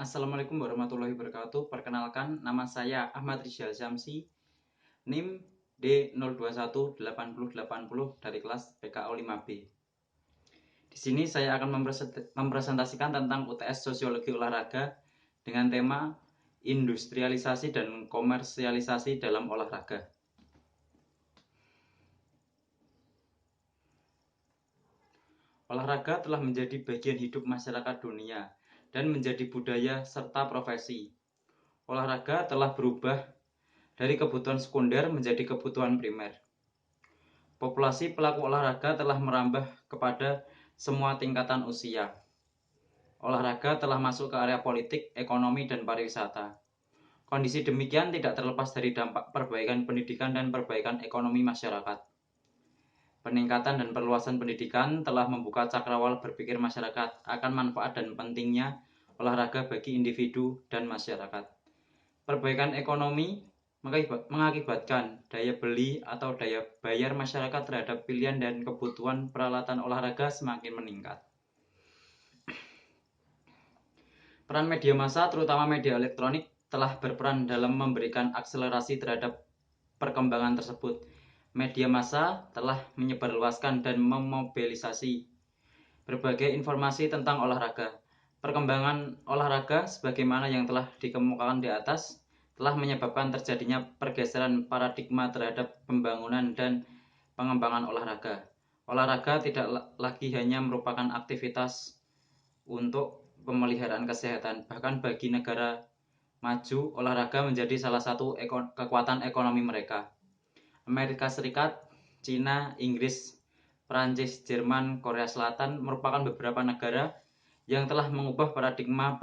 Assalamualaikum warahmatullahi wabarakatuh. Perkenalkan, nama saya Ahmad Rizal Syamsi, NIM D02180880 dari kelas PKO 5B. Di sini saya akan mempresentasikan tentang UTS Sosiologi Olahraga dengan tema industrialisasi dan komersialisasi dalam olahraga. Olahraga telah menjadi bagian hidup masyarakat dunia dan menjadi budaya serta profesi. Olahraga telah berubah dari kebutuhan sekunder menjadi kebutuhan primer. Populasi pelaku olahraga telah merambah kepada semua tingkatan usia. Olahraga telah masuk ke area politik, ekonomi, dan pariwisata. Kondisi demikian tidak terlepas dari dampak perbaikan pendidikan dan perbaikan ekonomi masyarakat. Peningkatan dan perluasan pendidikan telah membuka cakrawala berpikir masyarakat akan manfaat dan pentingnya olahraga bagi individu dan masyarakat. Perbaikan ekonomi mengakibatkan daya beli atau daya bayar masyarakat terhadap pilihan dan kebutuhan peralatan olahraga semakin meningkat. Peran media massa, terutama media elektronik, telah berperan dalam memberikan akselerasi terhadap perkembangan tersebut. Media massa telah menyebarluaskan dan memobilisasi berbagai informasi tentang olahraga. Perkembangan olahraga sebagaimana yang telah dikemukakan di atas telah menyebabkan terjadinya pergeseran paradigma terhadap pembangunan dan pengembangan olahraga. Olahraga tidak lagi hanya merupakan aktivitas untuk pemeliharaan kesehatan, bahkan bagi negara maju, olahraga menjadi salah satu kekuatan ekonomi mereka. Amerika Serikat, Cina, Inggris, Prancis, Jerman, Korea Selatan merupakan beberapa negara yang telah mengubah paradigma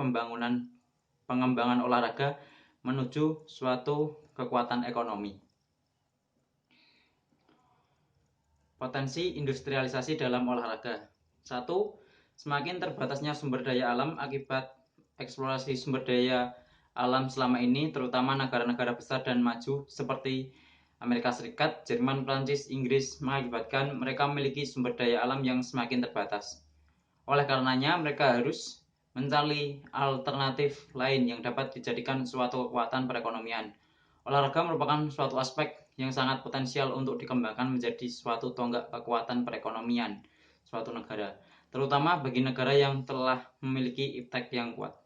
pengembangan olahraga menuju suatu kekuatan ekonomi. Potensi industrialisasi dalam olahraga. 1. Semakin terbatasnya sumber daya alam akibat eksplorasi sumber daya alam selama ini, terutama negara-negara besar dan maju seperti Amerika Serikat, Jerman, Prancis, Inggris, mengakibatkan mereka memiliki sumber daya alam yang semakin terbatas. Oleh karenanya, mereka harus mencari alternatif lain yang dapat dijadikan suatu kekuatan perekonomian. Olahraga merupakan suatu aspek yang sangat potensial untuk dikembangkan menjadi suatu tonggak kekuatan perekonomian suatu negara, terutama bagi negara yang telah memiliki iptek yang kuat.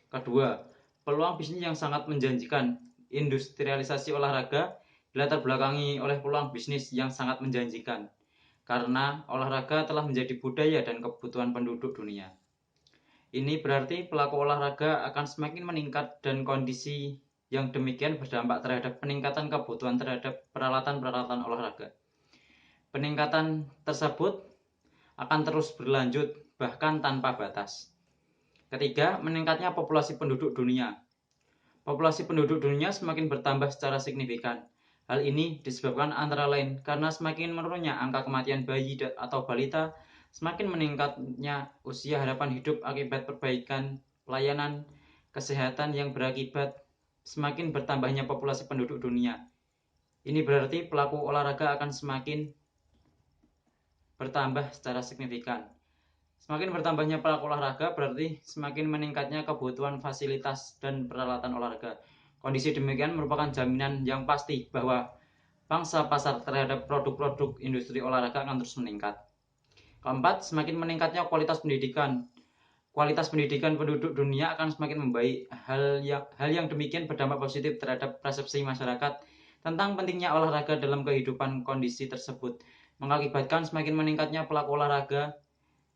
Kedua, peluang bisnis yang sangat menjanjikan. Industrialisasi olahraga dilatar belakangi oleh peluang bisnis yang sangat menjanjikan, karena olahraga telah menjadi budaya dan kebutuhan penduduk dunia. Ini berarti pelaku olahraga akan semakin meningkat dan kondisi yang demikian berdampak terhadap peningkatan kebutuhan terhadap peralatan-peralatan olahraga. Peningkatan tersebut akan terus berlanjut bahkan tanpa batas. Ketiga, meningkatnya populasi penduduk dunia. Populasi penduduk dunia semakin bertambah secara signifikan. Hal ini disebabkan antara lain karena semakin menurunnya angka kematian bayi atau balita, semakin meningkatnya usia harapan hidup akibat perbaikan pelayanan kesehatan yang berakibat semakin bertambahnya populasi penduduk dunia. Ini berarti pelaku olahraga akan semakin bertambah secara signifikan. Semakin bertambahnya pelaku olahraga berarti semakin meningkatnya kebutuhan fasilitas dan peralatan olahraga. Kondisi demikian merupakan jaminan yang pasti bahwa pangsa pasar terhadap produk-produk industri olahraga akan terus meningkat. Keempat, semakin meningkatnya kualitas pendidikan. Kualitas pendidikan penduduk dunia akan semakin membaik. Hal yang demikian berdampak positif terhadap persepsi masyarakat tentang pentingnya olahraga dalam kehidupan. Kondisi tersebut mengakibatkan semakin meningkatnya pelaku olahraga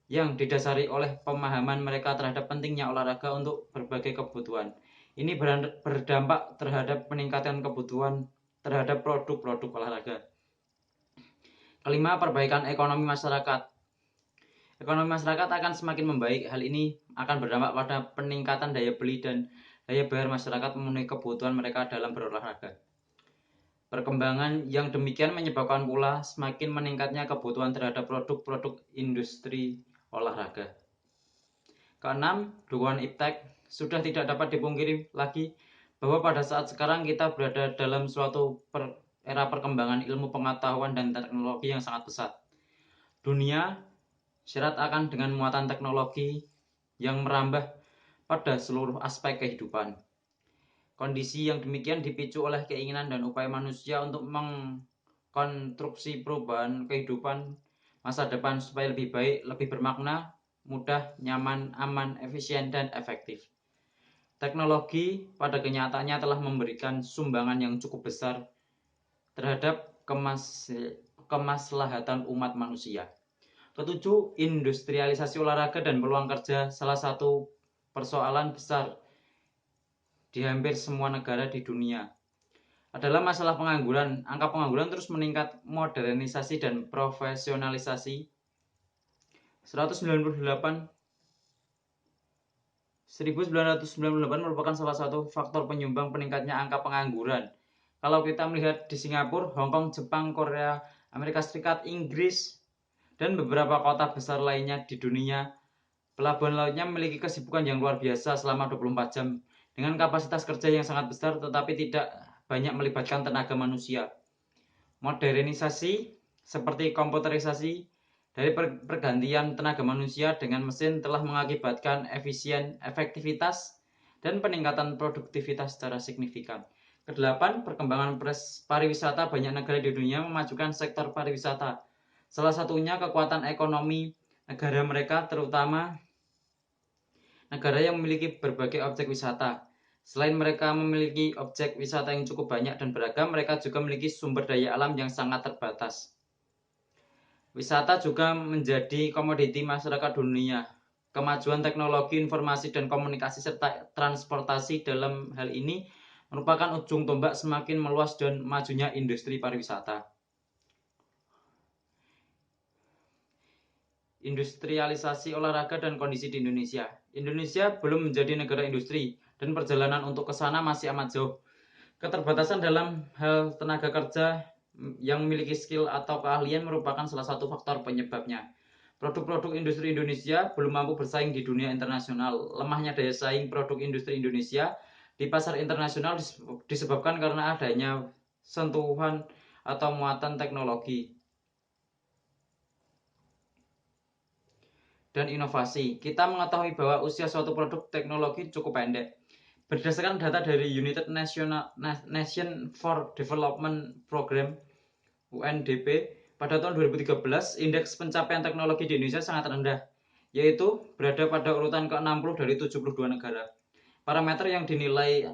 yang didasari oleh pemahaman mereka terhadap pentingnya olahraga untuk berbagai kebutuhan. Ini berdampak terhadap peningkatan kebutuhan terhadap produk-produk olahraga. Kelima, perbaikan ekonomi masyarakat. Ekonomi masyarakat akan semakin membaik. Hal ini akan berdampak pada peningkatan daya beli dan daya bayar masyarakat memenuhi kebutuhan mereka dalam berolahraga. Perkembangan yang demikian menyebabkan pula semakin meningkatnya kebutuhan terhadap produk-produk industri olahraga. Keenam, dukungan iptek. Sudah tidak dapat dipungkiri lagi bahwa pada saat sekarang kita berada dalam suatu era perkembangan ilmu pengetahuan dan teknologi yang sangat pesat. Dunia syarat akan dengan muatan teknologi yang merambah pada seluruh aspek kehidupan. Kondisi yang demikian dipicu oleh keinginan dan upaya manusia untuk mengkonstruksi perubahan kehidupan masa depan supaya lebih baik, lebih bermakna, mudah, nyaman, aman, efisien, dan efektif. Teknologi pada kenyataannya telah memberikan sumbangan yang cukup besar terhadap kemaslahatan umat manusia. Ketujuh, industrialisasi olahraga dan peluang kerja salah satu persoalan besar di hampir semua negara di dunia adalah masalah pengangguran. Angka pengangguran terus meningkat. Modernisasi dan profesionalisasi 1998 merupakan salah satu faktor penyumbang peningkatnya angka pengangguran. Kalau kita melihat di Singapura, Hong Kong, Jepang, Korea, Amerika Serikat, Inggris, dan beberapa kota besar lainnya di dunia, pelabuhan lautnya memiliki kesibukan yang luar biasa selama 24 jam dengan kapasitas kerja yang sangat besar tetapi tidak banyak melibatkan tenaga manusia. Modernisasi seperti komputerisasi dari pergantian tenaga manusia dengan mesin telah mengakibatkan efektivitas dan peningkatan produktivitas secara signifikan. Kedelapan, perkembangan pariwisata. Banyak negara di dunia memajukan sektor pariwisata. Salah satunya kekuatan ekonomi negara mereka, terutama negara yang memiliki berbagai objek wisata. Selain mereka memiliki objek wisata yang cukup banyak dan beragam, mereka juga memiliki sumber daya alam yang sangat terbatas. Wisata juga menjadi komoditi masyarakat dunia. Kemajuan teknologi informasi dan komunikasi serta transportasi dalam hal ini merupakan ujung tombak semakin meluas dan majunya industri pariwisata. Industrialisasi olahraga dan kondisi di Indonesia. Indonesia belum menjadi negara industri dan perjalanan untuk ke sana masih amat jauh. Keterbatasan dalam hal tenaga kerja yang memiliki skill atau keahlian merupakan salah satu faktor penyebabnya. Produk-produk industri Indonesia belum mampu bersaing di dunia internasional. Lemahnya daya saing produk industri Indonesia di pasar internasional disebabkan karena adanya sentuhan atau muatan teknologi dan inovasi. Kita mengetahui bahwa usia suatu produk teknologi cukup pendek. Berdasarkan data dari United Nation for Development Program UNDP, pada tahun 2013 indeks pencapaian teknologi di Indonesia sangat rendah, yaitu berada pada urutan ke-60 dari 72 negara. Parameter yang dinilai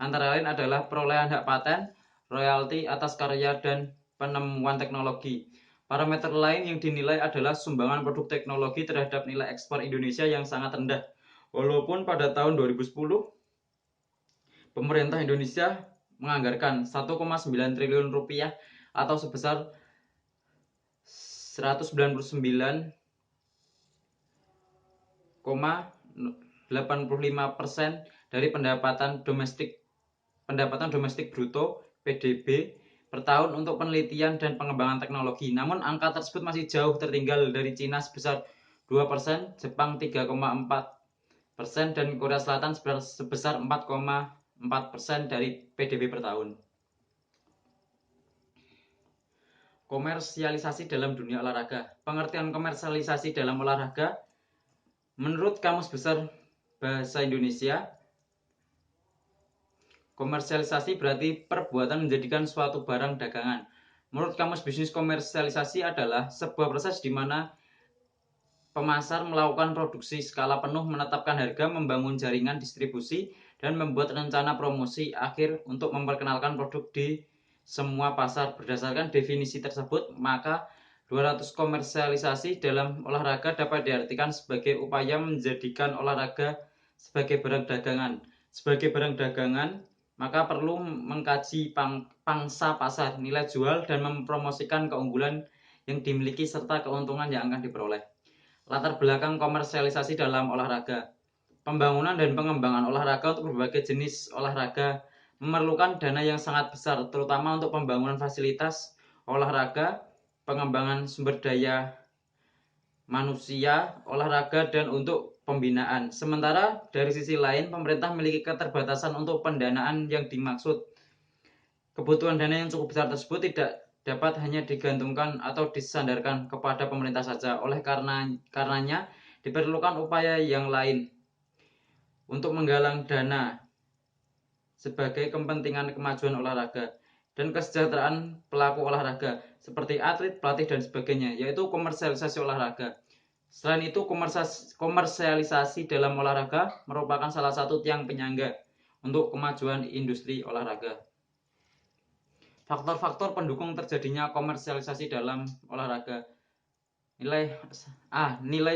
antara lain adalah perolehan hak paten, royalti atas karya dan penemuan teknologi. Parameter lain yang dinilai adalah sumbangan produk teknologi terhadap nilai ekspor Indonesia yang sangat rendah. Walaupun pada tahun 2010 pemerintah Indonesia menganggarkan 1,9 triliun rupiah atau sebesar 199,85% dari pendapatan domestik bruto PDB per tahun untuk penelitian dan pengembangan teknologi. Namun angka tersebut masih jauh tertinggal dari Cina sebesar 2%, Jepang 3,4% dan Korea Selatan sebesar 4,4% dari PDB per tahun. Komersialisasi dalam dunia olahraga. Pengertian komersialisasi dalam olahraga menurut Kamus Besar Bahasa Indonesia, komersialisasi berarti perbuatan menjadikan suatu barang dagangan. Menurut Kamus Bisnis, komersialisasi adalah sebuah proses di mana pemasar melakukan produksi skala penuh, menetapkan harga, membangun jaringan distribusi, dan membuat rencana promosi akhir untuk memperkenalkan produk di semua pasar. Berdasarkan definisi tersebut, maka 200 komersialisasi dalam olahraga dapat diartikan sebagai upaya menjadikan olahraga sebagai barang dagangan. Sebagai barang dagangan, maka perlu mengkaji pangsa pasar, nilai jual, dan mempromosikan keunggulan yang dimiliki serta keuntungan yang akan diperoleh. Latar belakang komersialisasi dalam olahraga. Pembangunan dan pengembangan olahraga untuk berbagai jenis olahraga memerlukan dana yang sangat besar, terutama untuk pembangunan fasilitas olahraga, pengembangan sumber daya manusia, olahraga, dan untuk pembinaan. Sementara dari sisi lain, pemerintah memiliki keterbatasan untuk pendanaan yang dimaksud. Kebutuhan dana yang cukup besar tersebut tidak dapat hanya digantungkan atau disandarkan kepada pemerintah saja. Oleh karenanya, Diperlukan upaya yang lain untuk menggalang dana sebagai kepentingan kemajuan olahraga dan kesejahteraan pelaku olahraga seperti atlet, pelatih, dan sebagainya, yaitu komersialisasi olahraga. Selain itu, komersialisasi dalam olahraga merupakan salah satu tiang penyangga untuk kemajuan industri olahraga. Faktor-faktor pendukung terjadinya komersialisasi dalam olahraga. Nilai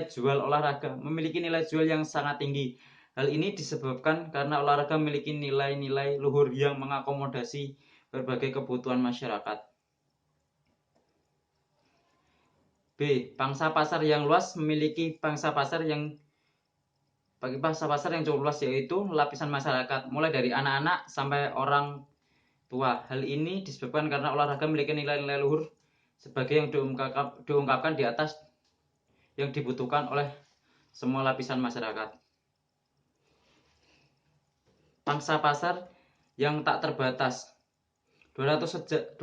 jual olahraga memiliki nilai jual yang sangat tinggi. Hal ini disebabkan karena olahraga memiliki nilai-nilai luhur yang mengakomodasi berbagai kebutuhan masyarakat. B. Pangsa pasar yang luas memiliki pangsa pasar yang cukup luas, yaitu lapisan masyarakat, mulai dari anak-anak sampai orang tua. Hal ini disebabkan karena olahraga memiliki nilai-nilai luhur sebagai yang diungkapkan di atas yang dibutuhkan oleh semua lapisan masyarakat. Pangsa pasar yang tak terbatas. 201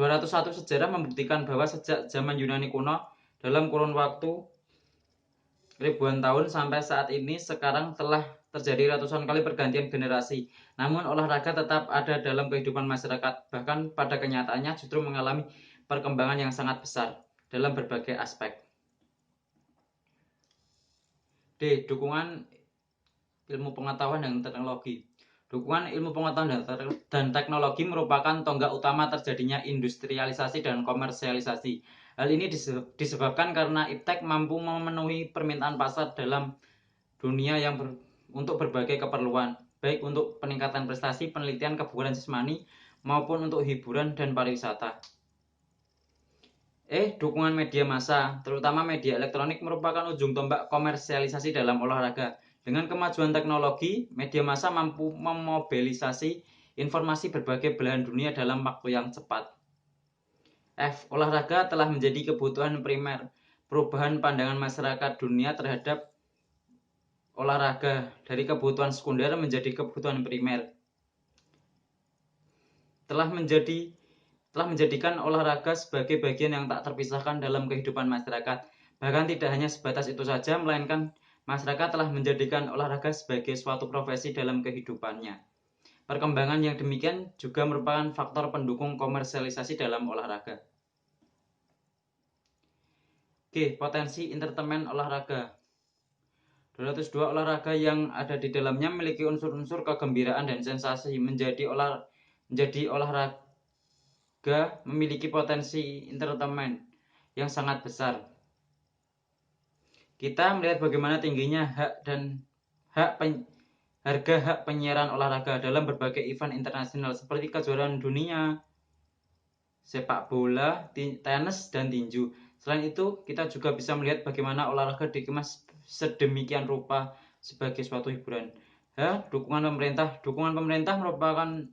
sejarah membuktikan bahwa sejak zaman Yunani kuno, dalam kurun waktu ribuan tahun sampai saat ini sekarang telah terjadi ratusan kali pergantian generasi. Namun olahraga tetap ada dalam kehidupan masyarakat, bahkan pada kenyataannya justru mengalami perkembangan yang sangat besar dalam berbagai aspek. D. Dukungan ilmu pengetahuan dan teknologi. Dukungan ilmu pengetahuan dan teknologi merupakan tonggak utama terjadinya industrialisasi dan komersialisasi. Hal ini disebabkan karena iptek mampu memenuhi permintaan pasar dalam dunia untuk berbagai keperluan, baik untuk peningkatan prestasi, penelitian, kebugaran jasmani, maupun untuk hiburan dan pariwisata. Dukungan media massa, terutama media elektronik, merupakan ujung tombak komersialisasi dalam olahraga. Dengan kemajuan teknologi, media massa mampu memobilisasi informasi berbagai belahan dunia dalam waktu yang cepat. F. Olahraga telah menjadi kebutuhan primer. Perubahan pandangan masyarakat dunia terhadap olahraga dari kebutuhan sekunder menjadi kebutuhan primer. Telah menjadikan olahraga sebagai bagian yang tak terpisahkan dalam kehidupan masyarakat. Bahkan tidak hanya sebatas itu saja, melainkan masyarakat telah menjadikan olahraga sebagai suatu profesi dalam kehidupannya. Perkembangan yang demikian juga merupakan faktor pendukung komersialisasi dalam olahraga. G. Potensi entertainment olahraga. 202 olahraga yang ada di dalamnya memiliki unsur-unsur kegembiraan dan sensasi. Menjadi olahraga memiliki potensi entertainment yang sangat besar. Kita melihat bagaimana tingginya harga hak penyiaran olahraga dalam berbagai event internasional seperti kejuaraan dunia, sepak bola, tenis, dan tinju. Selain itu, kita juga bisa melihat bagaimana olahraga dikemas sedemikian rupa sebagai suatu hiburan. Dukungan pemerintah. Dukungan pemerintah merupakan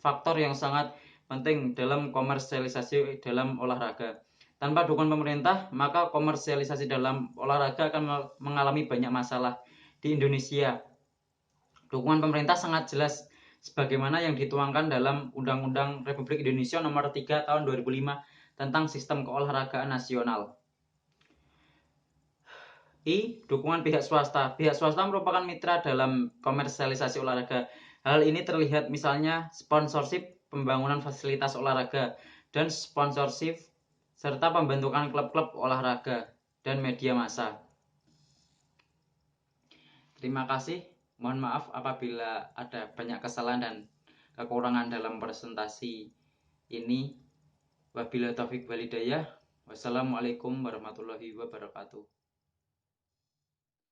faktor yang sangat penting dalam komersialisasi dalam olahraga. Tanpa dukungan pemerintah, maka komersialisasi dalam olahraga akan mengalami banyak masalah. Di Indonesia, dukungan pemerintah sangat jelas sebagaimana yang dituangkan dalam Undang-Undang Republik Indonesia Nomor 3 Tahun 2005 tentang Sistem Keolahragaan Nasional. I. Dukungan pihak swasta. Pihak swasta merupakan mitra dalam komersialisasi olahraga. Hal ini terlihat misalnya sponsorship pembangunan fasilitas olahraga dan sponsorship serta pembentukan klub-klub olahraga dan media massa. Terima kasih. Mohon maaf apabila ada banyak kesalahan dan kekurangan dalam presentasi ini. Wabillahi taufiq wal hidayah. Wassalamualaikum warahmatullahi wabarakatuh.